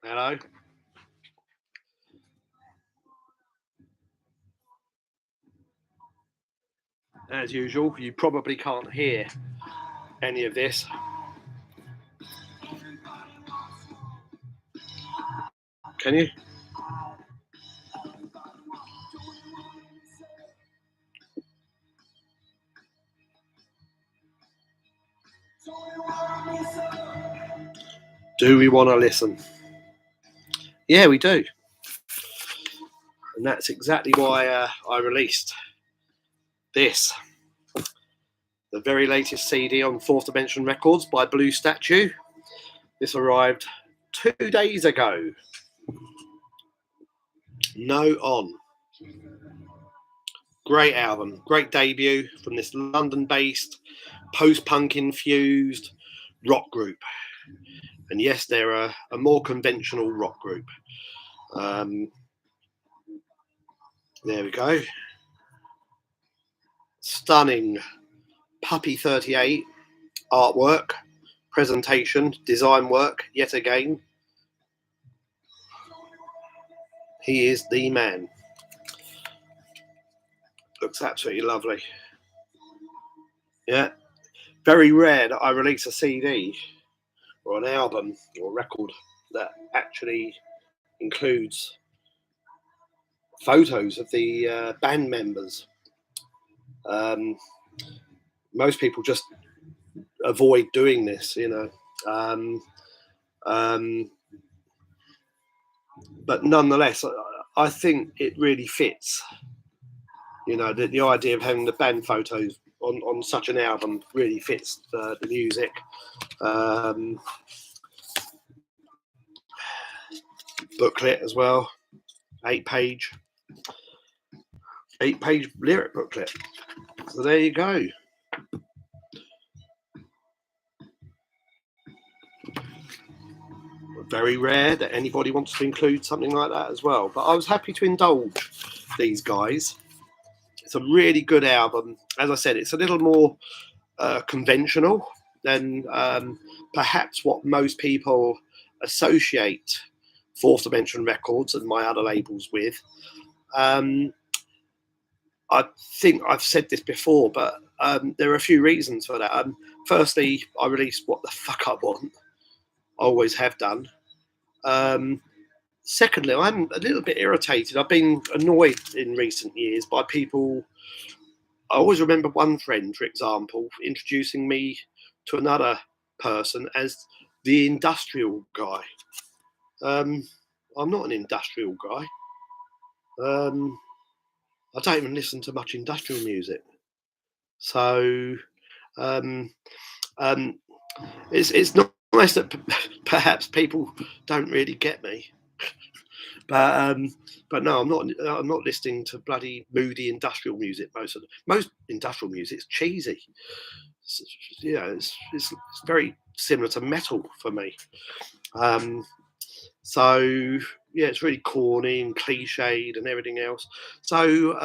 Hello. As usual, you probably can't hear any of this. Can you? Do we want to listen? Yeah, we do. And that's exactly why I released this. The very latest CD on Fourth Dimension Records by Blue Statue. This arrived 2 days ago. No On. Great album, great debut from this London-based, post-punk infused rock group. And yes, they're a more conventional rock group. There we go. Stunning Puppy 38 artwork, presentation, design work, yet again. He is the man. Looks absolutely lovely. Yeah. Very rare that I release a CD or an album or a record that actually includes photos of the band members. Most people just avoid doing this, you know. But nonetheless, I think it really fits. You know, the idea of having the band photos on such an album really fits the music. Booklet as well, 8-page lyric booklet. So there you go. Very rare that anybody wants to include something like that as well. But I was happy to indulge these guys. It's a really good album. As I said, it's a little more conventional than perhaps what most people associate Fourth Dimension Records and my other labels with. I think I've said this before, but there are a few reasons for that. Firstly, I released what the fuck I want. I always have done. Secondly, I'm a little bit irritated. I've been annoyed in recent years by people. I always remember one friend, for example, introducing me to another person as the industrial guy. I'm not an industrial guy. I don't even listen to much industrial music. So it's not nice that perhaps people don't really get me. But no, I'm not listening to bloody moody industrial music. Most industrial music is cheesy. It's very similar to metal for me. So yeah, it's really corny and cliched and everything else. So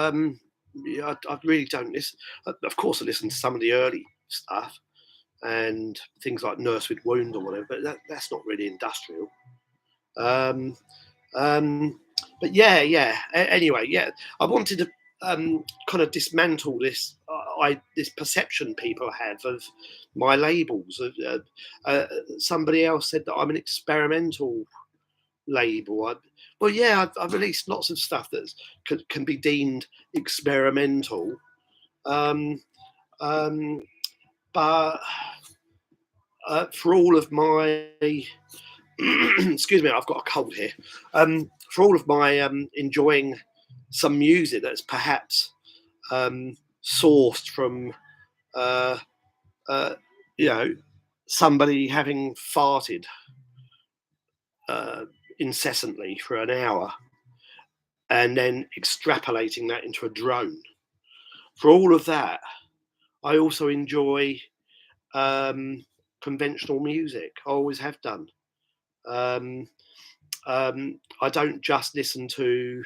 yeah, I really don't listen. Of course, I listen to some of the early stuff and things like Nurse with Wound or whatever, but that's not really industrial. But yeah. Anyway, yeah, I wanted to kind of dismantle this this perception people have of my labels. Somebody else said that I'm an experimental label. I've released lots of stuff that can be deemed experimental, but for all of my excuse me, I've got a cold here. For all of my enjoying some music that's perhaps sourced from somebody having farted incessantly for an hour and then extrapolating that into a drone. For all of that, I also enjoy conventional music. I always have done. I don't just listen to,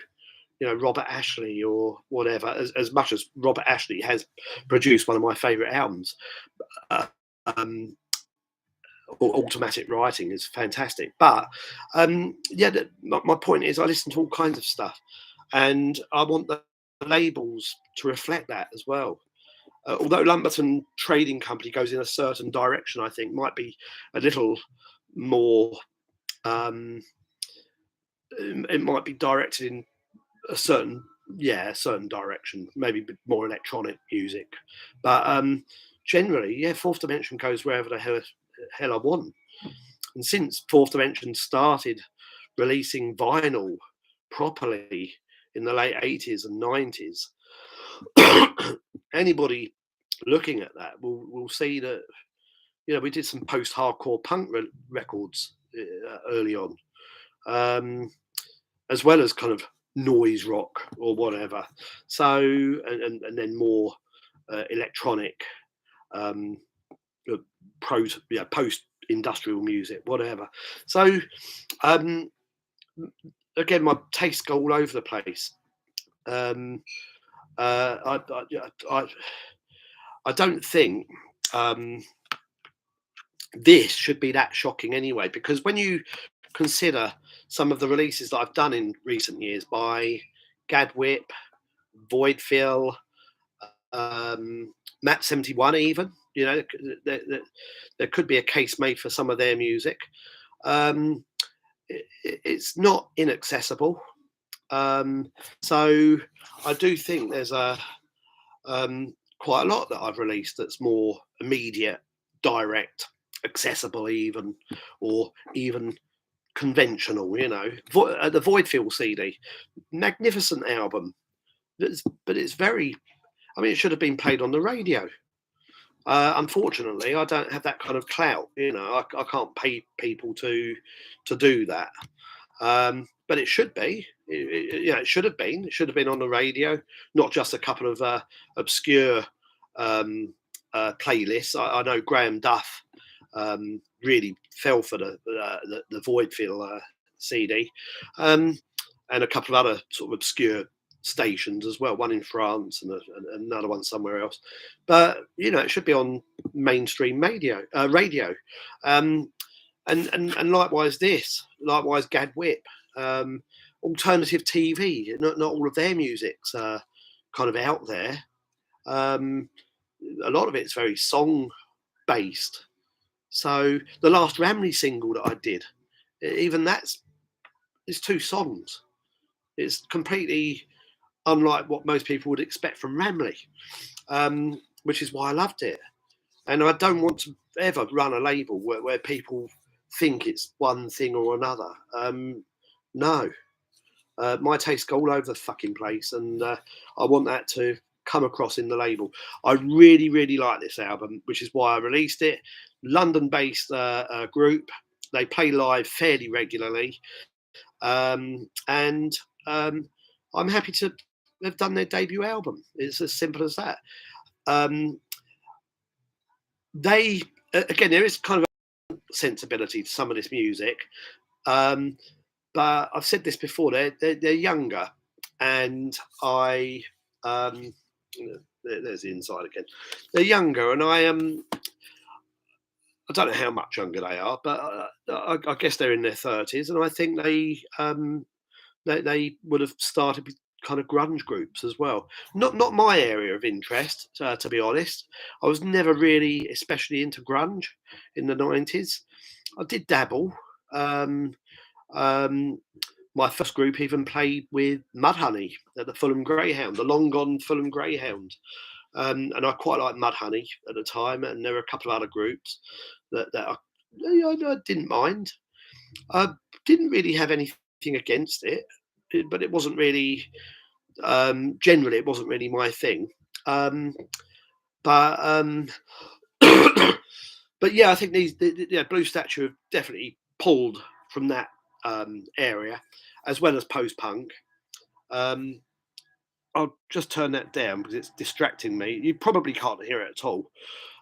Robert Ashley or whatever, as much as Robert Ashley has produced one of my favourite albums. automatic writing is fantastic. But yeah, my point is, I listen to all kinds of stuff, and I want the labels to reflect that as well. Although Lumberton Trading Company goes in a certain direction, I think might be a little more. Um, it might be directed in a certain, yeah, a certain direction, maybe more electronic music, but generally, yeah, Fourth Dimension goes wherever the hell I want. And since Fourth Dimension started releasing vinyl properly in the late 80s and 90s, anybody looking at that will see that, you know, we did some post-hardcore punk records early on, as well as kind of noise rock or whatever. So and then more electronic, um, post industrial music, whatever. So um, again, my tastes go all over the place. Um, I I don't think um, this should be that shocking anyway, because when you consider some of the releases that I've done in recent years by Gadwip, Voidfill, Map 71, even, you know, there could be a case made for some of their music. Um, it's not inaccessible. So I do think there's quite a lot that I've released that's more immediate, direct, accessible, even, or even conventional. You know, the Voidfield CD, magnificent album. But it's very. I mean, it should have been played on the radio. Unfortunately, I don't have that kind of clout. You know, I can't pay people to do that. But it should be. Yeah, it should have been. It should have been on the radio, not just a couple of obscure playlists. I know Graham Duff really fell for the Voidfield CD, and a couple of other sort of obscure stations as well. One in France and another one somewhere else. But you know, it should be on mainstream radio. And likewise likewise Gadwip, alternative TV. Not all of their music's kind of out there. Um, a lot of it's very song based. So the last Ramley single that I did, even it's two songs. It's completely unlike what most people would expect from Ramley, which is why I loved it. And I don't want to ever run a label where people think it's one thing or another. No, my tastes go all over the fucking place, and I want that to come across in the label. I really, really like this album, which is why I released it. London-based group. They play live fairly regularly, and I'm happy to have done their debut album. It's as simple as that. They again, there is kind of a sensibility to some of this music, but I've said this before. They're younger, and there's the inside again. They're younger, and I don't know how much younger they are, but I guess they're in their 30s, and I think they would have started with kind of grunge groups as well. Not my area of interest, to be honest. I was never really especially into grunge in the 90s. I did dabble. Um, um, my first group even played with Mudhoney at the Fulham Greyhound, the long gone Fulham Greyhound. And I quite liked Mudhoney at the time, and there were a couple of other groups that I didn't mind. I didn't really have anything against it, but it wasn't really. Generally, it wasn't really my thing. Um, but but yeah, I think Blue Statue have definitely pulled from that area, as well as post punk. Um, I'll just turn that down because it's distracting me. You probably can't hear it at all.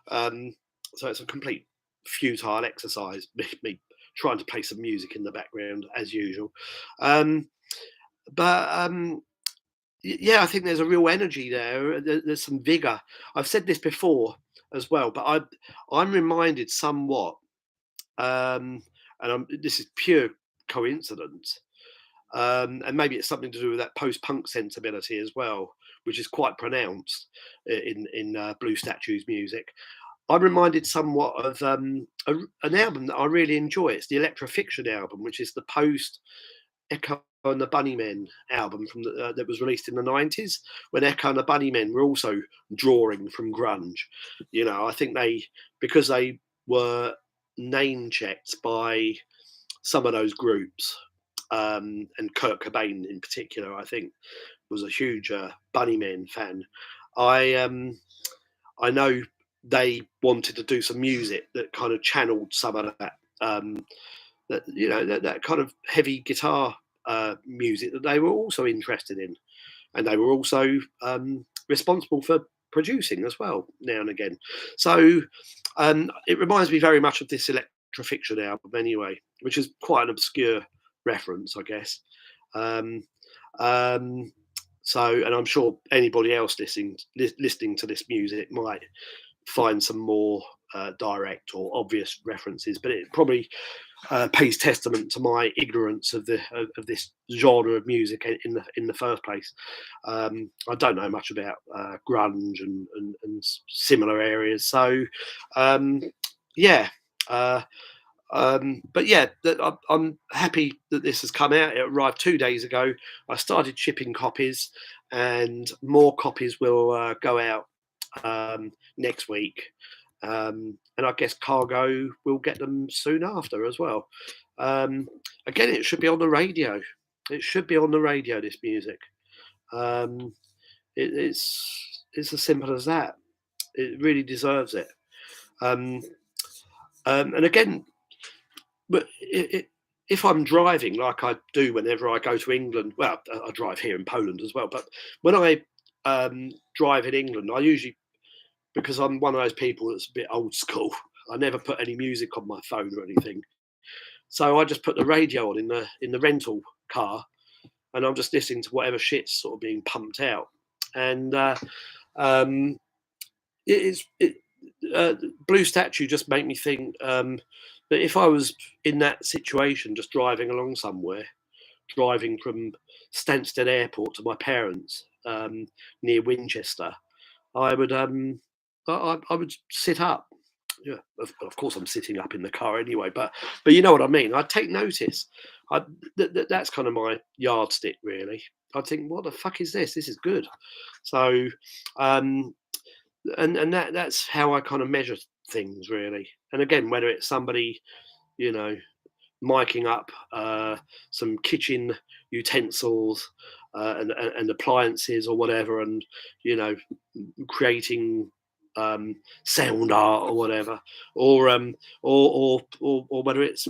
So it's a complete futile exercise, me trying to play some music in the background as usual. But yeah, I think there's a real energy there. There's some vigor. I've said this before as well, but I'm reminded somewhat and this is pure coincidence. And maybe it's something to do with that post-punk sensibility as well, which is quite pronounced in Blue Statue's music. I'm reminded somewhat of an album that I really enjoy. It's the Electrofiction album, which is the post Echo and the Bunnymen album that was released in the 90s, when Echo and the Bunnymen were also drawing from grunge. I think because they were name checked by some of those groups, and Kurt Cobain in particular, I think, was a huge Bunnymen fan. I know they wanted to do some music that kind of channeled some of that, that kind of heavy guitar music that they were also interested in, and they were also responsible for producing as well now and again. So it reminds me very much of this Electrofiction album anyway, which is quite an obscure reference, I guess. And I'm sure anybody else listening to this music might find some more direct or obvious references, but it probably pays testament to my ignorance of this genre of music in the first place. I don't know much about grunge and similar areas, so yeah. But yeah, I'm happy that this has come out. It arrived 2 days ago. I started shipping copies, and more copies will go out next week. And I guess Cargo will get them soon after as well. Again, it should be on the radio. It should be on the radio, this music. It's as simple as that. It really deserves it. And again, but if I'm driving like I do whenever I go to England, well, I drive here in Poland as well, but when I drive in England, I usually, because I'm one of those people that's a bit old school, I never put any music on my phone or anything. So I just put the radio on in the rental car, and I'm just listening to whatever shit's sort of being pumped out. And Blue Statue just made me think that if I was in that situation, just driving along somewhere, driving from Stansted Airport to my parents near Winchester, I would I would sit up. Yeah, of course I'm sitting up in the car anyway, but you know what I mean. I'd take notice. That's kind of my yardstick, really. I'd think, what the fuck is this? This is good. So, and that's how I kind of measure things, really. And again, whether it's somebody, you know, miking up some kitchen utensils and appliances or whatever, and creating sound art or whatever, or whether it's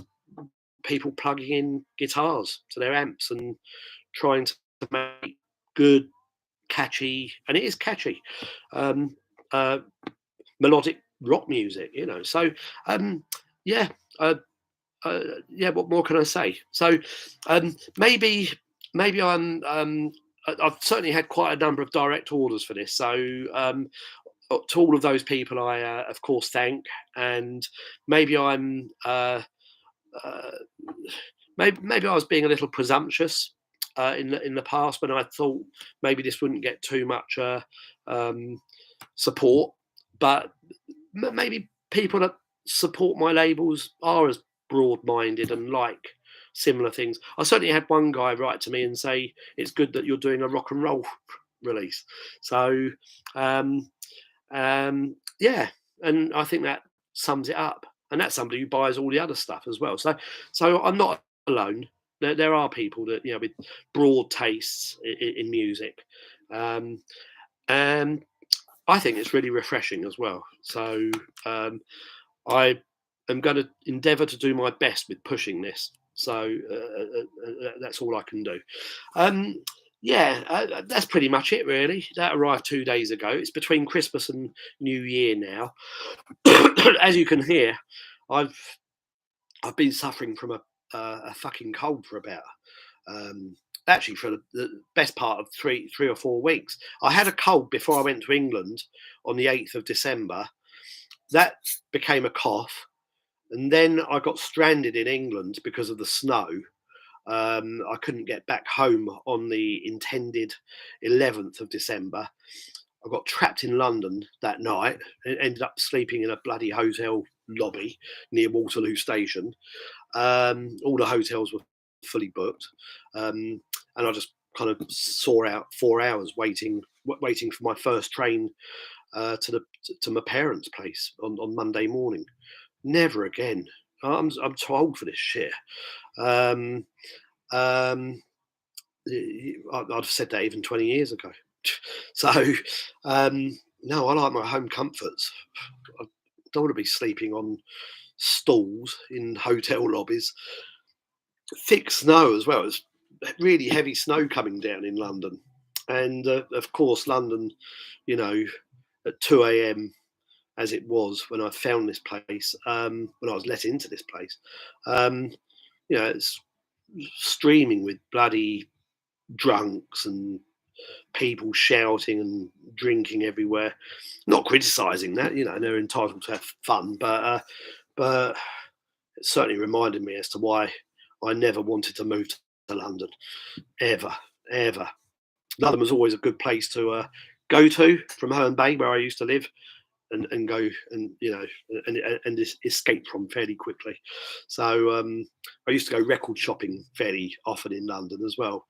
people plugging in guitars to their amps and trying to make good, catchy, and it is catchy, melodic rock music, So yeah. Yeah, what more can I say? So maybe I've certainly had quite a number of direct orders for this. So to all of those people, I of course thank, and maybe I'm maybe I was being a little presumptuous in the past when I thought maybe this wouldn't get too much support, but maybe people that support my labels are as broad-minded and like similar things. I certainly had one guy write to me and say it's good that you're doing a rock and roll release. So yeah, and I think that sums it up. And that's somebody who buys all the other stuff as well. So I'm not alone. There are people that with broad tastes in music, and I think it's really refreshing as well. So I am going to endeavour to do my best with pushing this. So that's all I can do. Yeah, that's pretty much it, really. That arrived 2 days ago. It's between Christmas and New Year now. As you can hear, I've been suffering from a fucking cold for about actually for the best part of three or 4 weeks. I had a cold before I went to England on the 8th of December. That became a cough, And then I got stranded in England because of the snow. I couldn't get back home on the intended 11th of December. I got trapped in London that night and ended up sleeping in a bloody hotel lobby near Waterloo Station. All the hotels were fully booked, and I just kind of saw out 4 hours waiting for my first train to my parents' place on Monday morning. Never again. I'm too old for this shit. Um, um, I'd have said that even 20 years ago. So, no, I like my home comforts. I don't want to be sleeping on stools in hotel lobbies. Thick snow as well. It's really heavy snow coming down in London. And of course, London, you know, at 2 a.m., as it was when I found this place, when I was let into this place, um, it's streaming with bloody drunks and people shouting and drinking everywhere. Not criticising that, they're entitled to have fun, but it certainly reminded me as to why I never wanted to move to London, ever, ever. London was always a good place to go to from Herne Bay, where I used to live, and go and and escape from fairly quickly. So I used to go record shopping fairly often in London as well,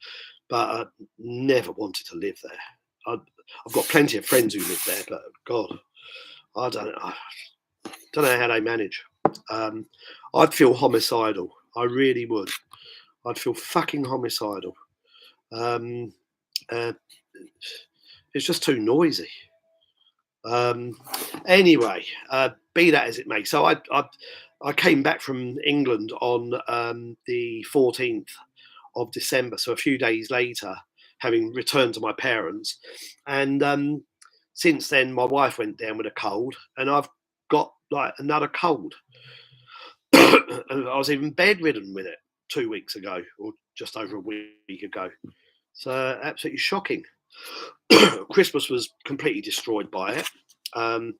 but I never wanted to live there. I've got plenty of friends who live there, but God, I don't know how they manage. I'd feel homicidal. I really would. I'd feel fucking homicidal. Um, uh, it's just too noisy. Anyway, be that as it may. So I came back from England on the 14th of December, so a few days later, having returned to my parents. And since then, my wife went down with a cold, and I've got like another cold. And I was even bedridden with it 2 weeks ago, or just over a week ago. So absolutely shocking. Christmas was completely destroyed by it. Um,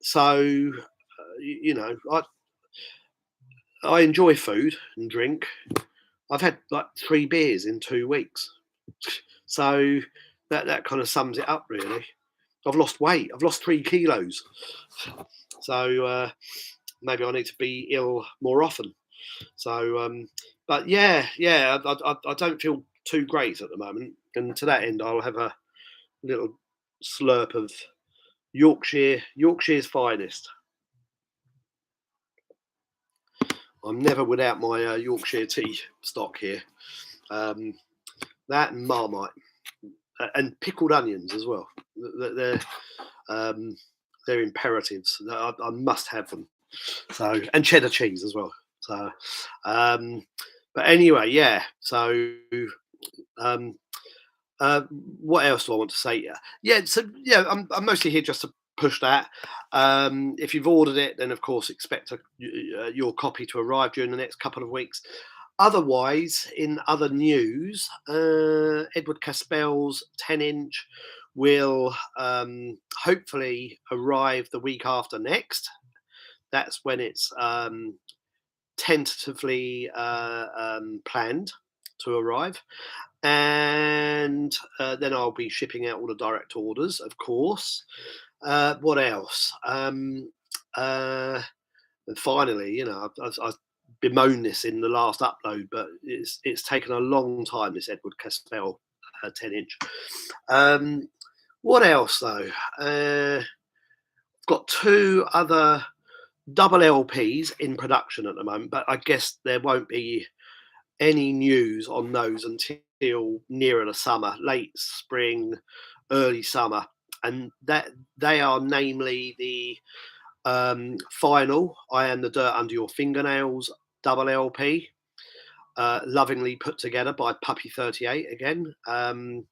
so I enjoy food and drink. I've had like 3 beers in 2 weeks, so that kind of sums it up really. I've lost weight. I've lost 3 kilos. So maybe I need to be ill more often. So, but yeah, I don't feel too great at the moment, and to that end, I'll have a little slurp of Yorkshire's finest. I'm never without my Yorkshire tea stock here. That and Marmite, and pickled onions as well. They're imperatives. I must have them. So, and cheddar cheese as well. So, but anyway, yeah. So, um, what else do I want to say? Yeah. So, yeah, I'm mostly here just to push that. If you've ordered it, then of course expect your copy to arrive during the next couple of weeks. Otherwise, in other news, Edward Caspell's 10-inch will hopefully arrive the week after next. That's when it's tentatively planned to arrive. And then I'll be shipping out all the direct orders, of course. What else? And finally, I bemoaned this in the last upload, but it's taken a long time, this Edward Caspell 10-inch. What else though? I've got 2 other double LPs in production at the moment, but I guess there won't be any news on those until nearer the summer, late spring, early summer, and that they are namely the final I Am the Dirt Under Your Fingernails double LP, lovingly put together by Puppy 38 again, and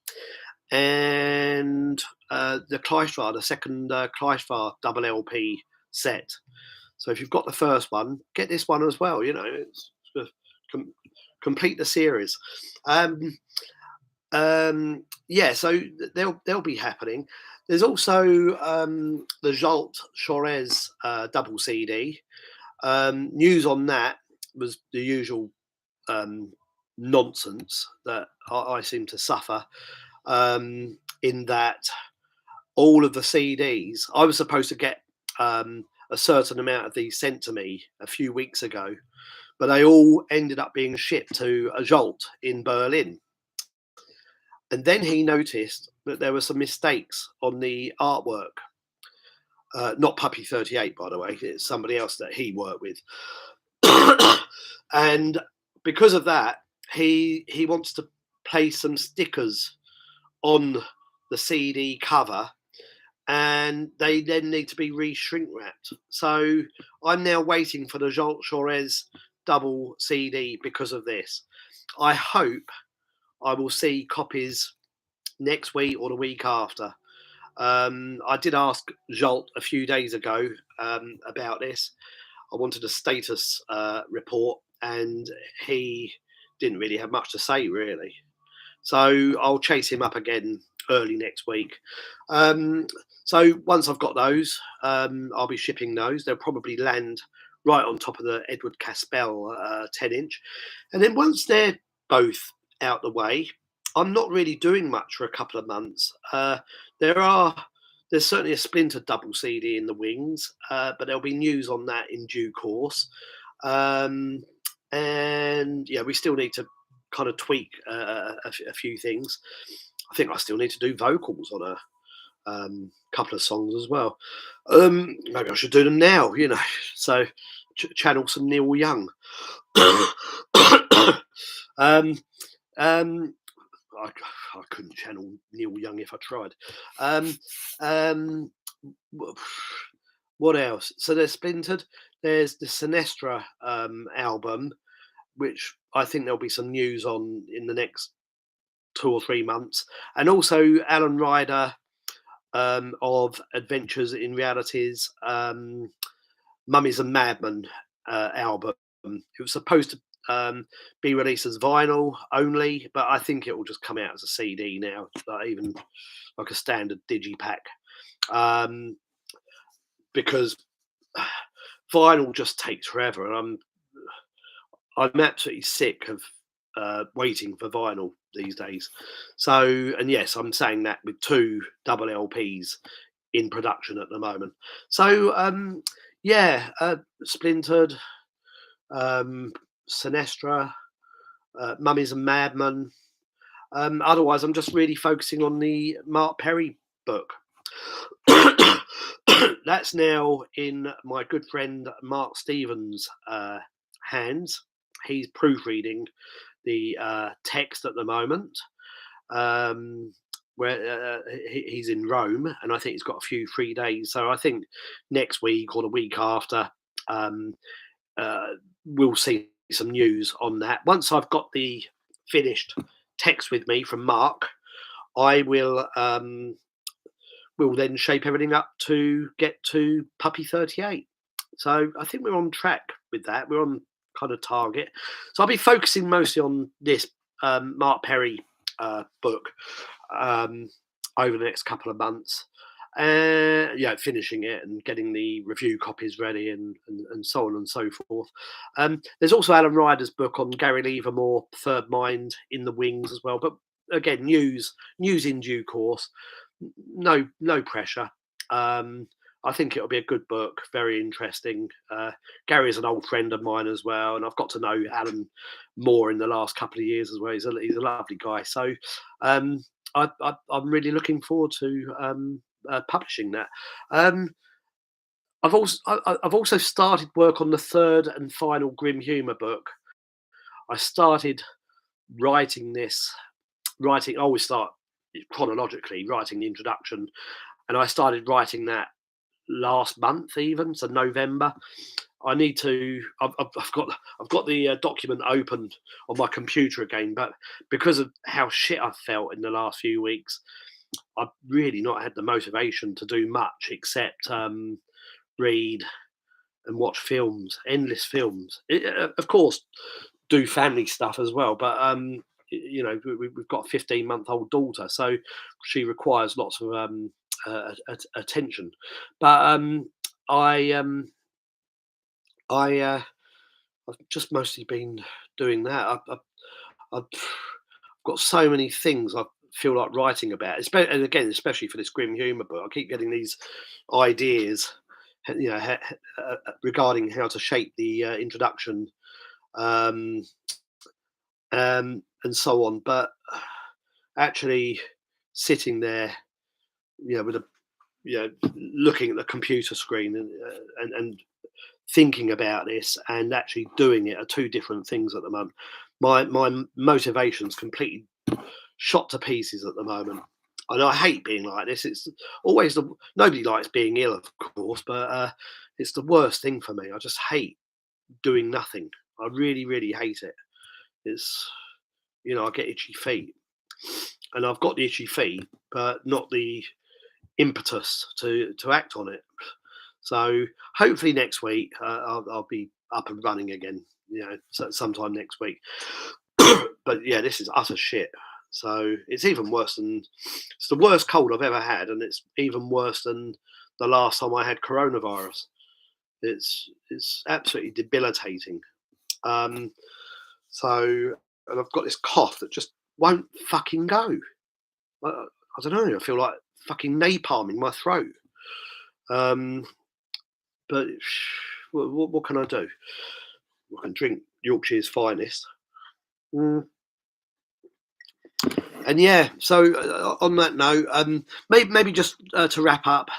the Kleistra, the second Kleistra double LP set. So if you've got the first one, get this one as well. It's complete the series. Yeah, so they'll be happening. There's also the Jolt Chorez double CD. News on that was the usual um, nonsense that I seem to suffer, in that all of the CDs, I was supposed to get a certain amount of these sent to me a few weeks ago, but they all ended up being shipped to a Jolt in Berlin. And then he noticed that there were some mistakes on the artwork. Not Puppy 38, by the way, it's somebody else that he worked with. And because of that, he wants to place some stickers on the CD cover, and they then need to be re-shrink wrapped. So I'm now waiting for the Jean Chorez double CD because of this. I hope I will see copies next week or the week after. I did ask Jolt a few days ago about this. I wanted a status report, and he didn't really have much to say, really. So I'll chase him up again early next week. So once I've got those, I'll be shipping those. They'll probably land right on top of the Edward Caspel 10-inch. And then once they're both out the way, I'm not really doing much for a couple of months. There's certainly a Splinter double CD in the wings, but there'll be news on that in due course. And yeah, we still need to kind of tweak a few things. I think I still need to do vocals on a couple of songs as well. Maybe I should do them now, so channel some Neil Young. I couldn't channel Neil Young if I tried. What else? So there's Splintered. There's the Sinestra album, which I think there'll be some news on in the next 2 or 3 months, and also Alan Ryder of Adventures in Realities, Mummies and Madmen album. It was supposed to be released as vinyl only, but I think it will just come out as a CD now, even like a standard digipack, because vinyl just takes forever, and I'm absolutely sick of waiting for vinyl these days. So, and yes, I'm saying that with 2 double LPs in production at the moment. So, yeah, Splintered, Sinestra, Mummies and Madmen. Otherwise, I'm just really focusing on the Mark Perry book. That's now in my good friend Mark Stevens' hands. He's proofreading the text at the moment, where he's in Rome, and I think he's got a few free days. So I think next week or the week after, we'll see some news on that. Once I've got the finished text with me from Mark, I will then shape everything up to get to Puppy 38. So I think we're on track with that. We're on kind of target. So I'll be focusing mostly on this Mark Perry book over the next couple of months. Finishing it and getting the review copies ready and so on and so forth. There's also Alan Ryder's book on Gary Livermore, Third Mind, in the wings as well. But again, news in due course. No pressure. I think it'll be a good book, very interesting. Gary is an old friend of mine as well, and I've got to know Alan more in the last couple of years as well. He's a lovely guy. So I'm really looking forward to publishing that. I've also started work on the third and final Grim Humour book. I started writing. I always start chronologically writing the introduction, and I started writing that last month, even so November. I need to. I've got the document opened on my computer again, but because of how shit I've felt in the last few weeks, I've really not had the motivation to do much except read and watch films, endless films. Of course, do family stuff as well, but we've got a 15-month-old daughter, so she requires lots of attention. But I I I've just mostly been doing that. I've got so many things I feel like writing about, and again, especially for this grim humour book. I keep getting these ideas, regarding how to shape the introduction, um, and so on. But actually, sitting there, with a looking at the computer screen and thinking about this and actually doing it are two different things at the moment. My motivation's completely shot to pieces at the moment. And I hate being like this. It's always nobody likes being ill, of course, but it's the worst thing for me. I just hate doing nothing. I really, really hate it. It's I get itchy feet, and I've got the itchy feet, but not the impetus to act on it. So hopefully next week I'll be up and running again. Sometime next week. But yeah, this is utter shit. So it's even worse than it's the worst cold I've ever had, and it's even worse than the last time I had coronavirus. It's absolutely debilitating. Um, so and I've got this cough that just won't fucking go. I don't know. I feel like fucking napalming my throat. Um, but what can I do? I can drink Yorkshire's finest. Mm. And yeah, so on that note, maybe just to wrap up.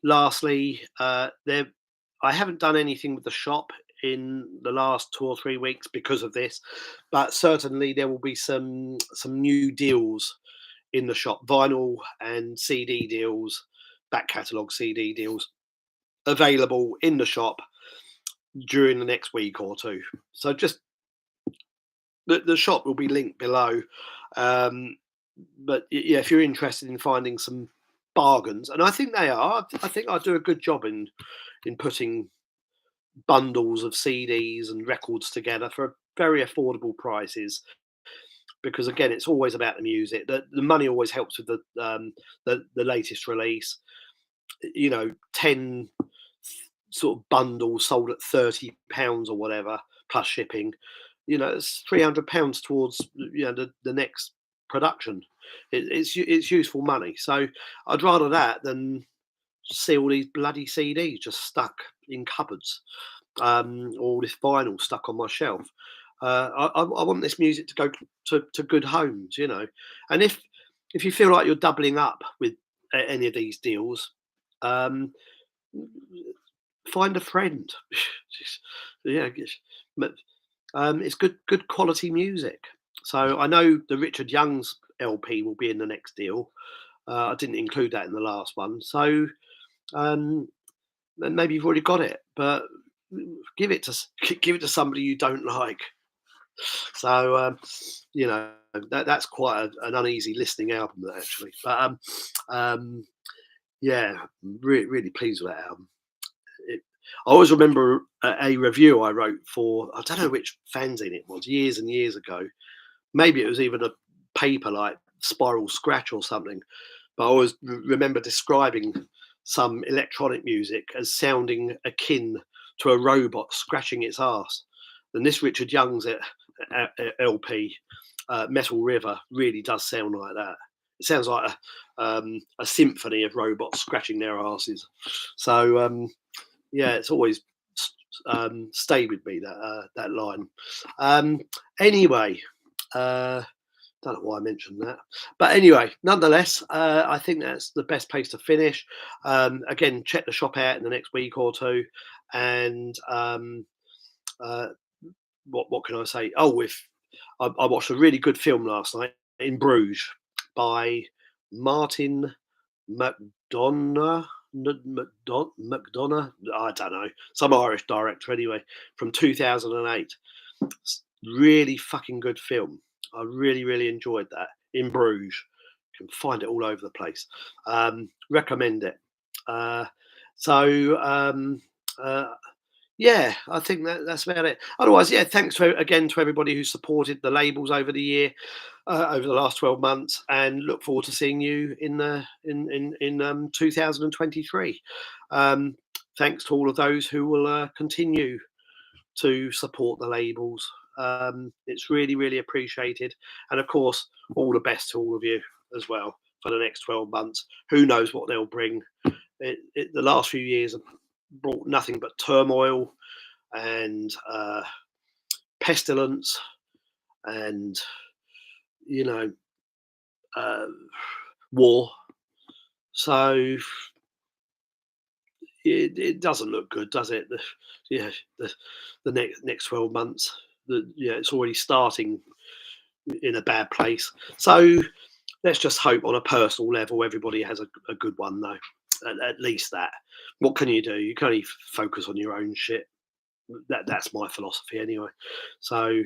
Lastly, there, I haven't done anything with the shop in the last 2 or 3 weeks because of this, but certainly there will be some new deals in the shop, vinyl and CD deals, back catalogue CD deals available in the shop during the next week or two. So just the shop will be linked below. But yeah, if you're interested in finding some bargains, and I think they are, I think I do a good job in putting bundles of CDs and records together for very affordable prices. Because again, it's always about the music. The money always helps with the latest release. 10 sort of bundles sold at £30 or whatever plus shipping. It's £300 towards the next production. It's useful money. So I'd rather that than see all these bloody CDs just stuck in cupboards, or this vinyl stuck on my shelf. I want this music to go to good homes, And if you feel like you're doubling up with any of these deals, um, find a friend. Yeah, but it's good quality music. So I know the Richard Young's LP will be in the next deal. I didn't include that in the last one, so then maybe you've already got it, but give it to give it to somebody you don't like. So that's quite an uneasy listening album, actually. But yeah, really pleased with that album. I always remember a review I wrote for, I don't know which fanzine it was, years and years ago. Maybe it was even a paper like Spiral Scratch or something. But I always remember describing some electronic music as sounding akin to a robot scratching its ass. And this Richard Young's LP, Metal River, really does sound like that. It sounds like a symphony of robots scratching their asses. So yeah, it's always stayed with me, that line. Anyway, don't know why I mentioned that, but anyway, nonetheless, I think that's the best place to finish. Again, check the shop out in the next week or two, and uh, what can I say? Oh, if I watched a really good film last night in Bruges by Martin McDonough. McDonough, I don't know, some Irish director anyway, from 2008. Really fucking good film. I really enjoyed that. In Bruges, you can find it all over the place. Recommend it. So yeah, I think that's about it. Otherwise, yeah, thanks again to everybody who supported the labels over the year. over the last 12 months, and look forward to seeing you in 2023. Um, Thanks to all of those who will continue to support the labels. It's really, really appreciated. And of course, all the best to all of you as well for the next 12 months. Who knows what they'll bring? The last few years have brought nothing but turmoil and pestilence and, you know, uh, war. So it doesn't look good, does it? Yeah, the, the next 12 months. Yeah, it's already starting in a bad place. So let's just hope on a personal level everybody has a good one though. At least that. What can you do? You can only focus on your own shit. That's my philosophy anyway. So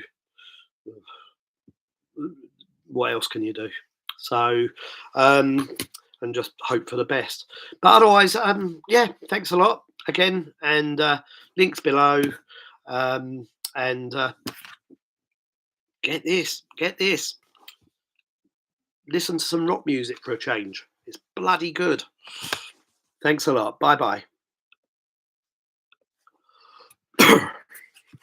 what else can you do? So and just hope for the best. But otherwise, yeah, thanks a lot again, and links below. And get this. Listen to some rock music for a change. It's bloody good. Thanks a lot. Bye bye.